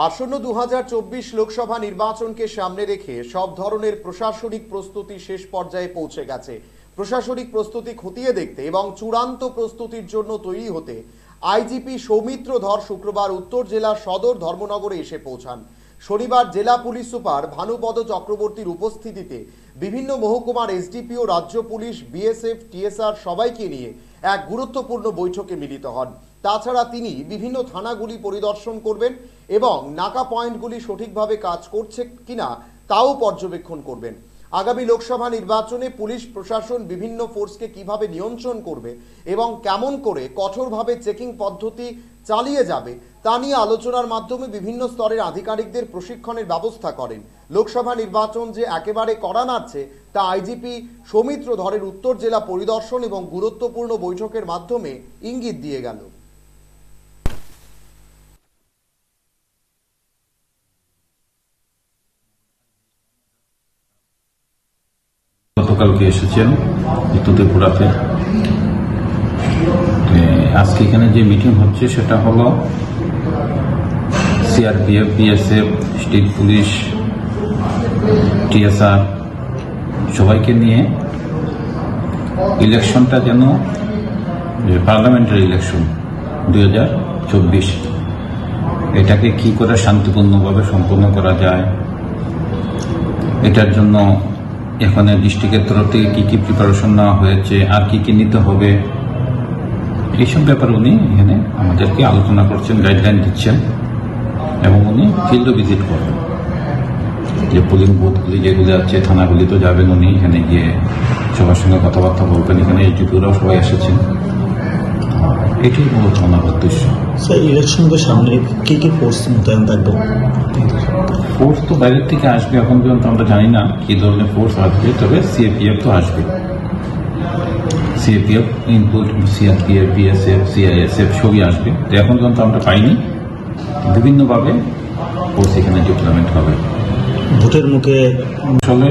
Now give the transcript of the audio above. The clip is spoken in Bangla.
আসন্ন 2024 লোকসভা নির্বাচনকে সামনে রেখে সব ধরনের প্রশাসনিক প্রস্তুতি শেষ পর্যায়ে পৌঁছে গেছে। প্রশাসনিক প্রস্তুতি খতিয়ে দেখতে এবং চূড়ান্ত প্রস্তুতির জন্য তৈরি হতে আইজিপি সৌমিত্র ধর শুক্রবার উত্তর জেলার সদর ধর্মনগরে এসে পৌঁছান। শনিবার জেলা পুলিশ সুপার ভানুপদ চক্রবর্তীর উপস্থিতিতে বিভিন্ন মহকুমার এসডিপিও, রাজ্য পুলিশ, বিএসএফ, টিএসআর সবাইকে নিয়ে এক গুরুত্বপূর্ণ বৈঠকে মিলিত হন। তাছাড়া তিনি বিভিন্ন থানাগুলি পরিদর্শন করবেন এবং নাকা পয়েন্টগুলি সঠিকভাবে কাজ করছে কিনা তাও পর্যবেক্ষণ করবেন। আগামী লোকসভা নির্বাচনে পুলিশ প্রশাসন বিভিন্ন ফোর্সকে কিভাবে নিয়ন্ত্রণ করবে এবং কেমন করে কঠোরভাবে চেকিং পদ্ধতি চালিয়ে যাবে তা নিয়ে আলোচনার মাধ্যমে বিভিন্ন স্তরের আধিকারিকদের প্রশিক্ষণের ব্যবস্থা করেন। লোকসভা নির্বাচন যে একেবারে কড়া নাড়ছে তা আইজিপি সৌমিত্র ধরের উত্তর জেলা পরিদর্শন এবং গুরুত্বপূর্ণ বৈঠকের মাধ্যমে ইঙ্গিত দিয়ে গেল। গতকালকে এসেছেন উত্তর ত্রিপুরাতে। আজকে এখানে যে মিটিং হচ্ছে সেটা হলো CRPF, BSF, state police, TSR সবাইকে নিয়ে ইলেকশনটা যেন পার্লামেন্টারি ইলেকশন 2024 এটাকে কি করে শান্তিপূর্ণভাবে সম্পন্ন করা যায়, এটার জন্য এখানে ডিস্ট্রিক্টের তরফ থেকে কি কি প্রিপারেশন নেওয়া হয়েছে আর কি কি নিতে হবে এইসব ব্যাপারে উনি এখানে আমাদেরকে আলোচনা করছেন, গাইডলাইন দিচ্ছেন এবং উনি ফিল্ড ভিজিট করবেন। যে পোলিং বুথগুলি যেগুলি আছে থানাগুলি তো যাবেন, উনি এখানে গিয়ে সবার সঙ্গে কথাবার্তা বলবেন। এখানে এসডিপিওরাও সবাই এসেছেন। এটাই মূলত ওনার উদ্দেশ্য। স্যার, ইলেকশনকে সামনে কি কি ফোর্স মোতায়েন থাকবে? ফোর্স তো বাইরের থেকে আসবে, এখন পর্যন্ত আমরা জানি না কি ধরনের ফোর্স আসবে, তবে সিএপিএফ তো আসবে। CAPF input, CRPF, BSF, CISF সবই আসবে। তো এখন পর্যন্ত আমরা পাইনি। বিভিন্নভাবে ফোর্স এখানে ডিপ্লয়মেন্ট হবে। ভোটের মুখে আসলে